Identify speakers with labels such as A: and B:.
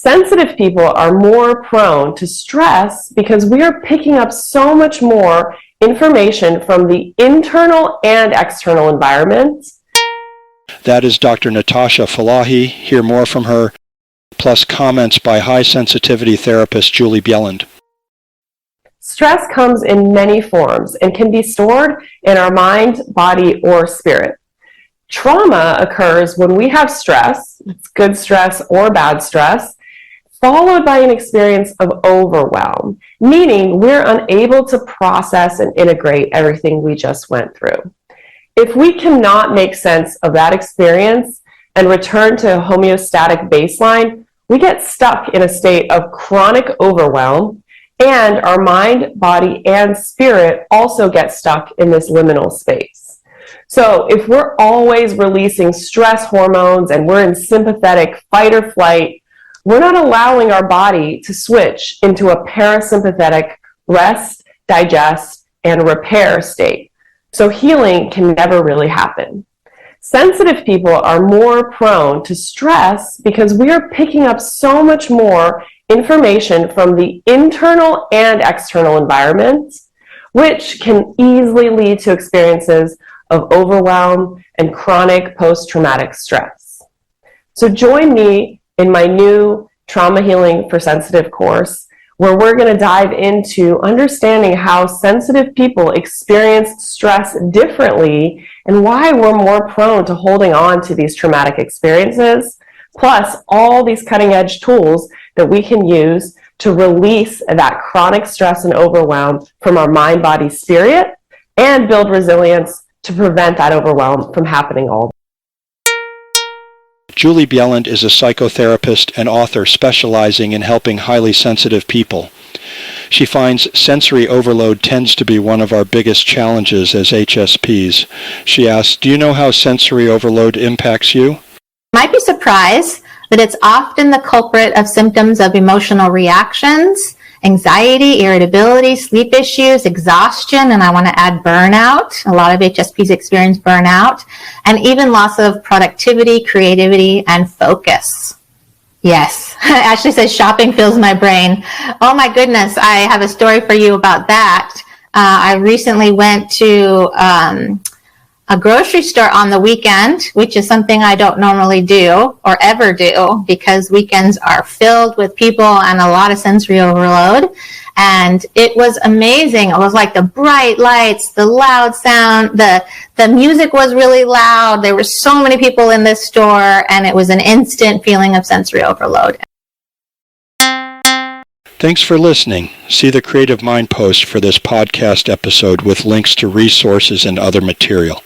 A: Sensitive people are more prone to stress because we are picking up so much more information from the internal and external environment.
B: That is Dr. Natasha Fallahi. Hear more from her, plus comments by high sensitivity therapist Julie Bjelland.
A: Stress comes in many forms and can be stored in our mind, body, or spirit. Trauma occurs when we have stress, it's good stress or bad stress, followed by an experience of overwhelm, meaning we're unable to process and integrate everything we just went through. If we cannot make sense of that experience and return to a homeostatic baseline, we get stuck in a state of chronic overwhelm, and our mind, body, and spirit also get stuck in this liminal space. So if we're always releasing stress hormones and we're in sympathetic fight or flight, we're not allowing our body to switch into a parasympathetic rest, digest, and repair state. So healing can never really happen. Sensitive people are more prone to stress because we are picking up so much more information from the internal and external environment, which can easily lead to experiences of overwhelm and chronic post-traumatic stress. So join me in my new Trauma Healing for Sensitive course, where we're going to dive into understanding how sensitive people experience stress differently and why we're more prone to holding on to these traumatic experiences, plus all these cutting-edge tools that we can use to release that chronic stress and overwhelm from our mind, body, spirit, and build resilience to prevent that overwhelm from happening all.
B: Julie Bjelland is a psychotherapist and author specializing in helping highly sensitive people. She finds sensory overload tends to be one of our biggest challenges as HSPs. She asks, do you know how sensory overload impacts you?
C: Might be surprised that it's often the culprit of symptoms of emotional reactions, anxiety, irritability, sleep issues, exhaustion, and I want to add burnout. A lot of HSPs experience burnout, and even loss of productivity, creativity, and focus. Yes, Ashley says shopping fills my brain. Oh my goodness, I have a story for you about that. I recently went to a grocery store on the weekend, which is something I don't normally do or ever do because weekends are filled with people and a lot of sensory overload. And it was amazing. It was like the bright lights, the loud sound, the music was really loud. There were so many people in this store, and it was an instant feeling of sensory overload.
B: Thanks for listening. See the Creative Mind post for this podcast episode with links to resources and other material.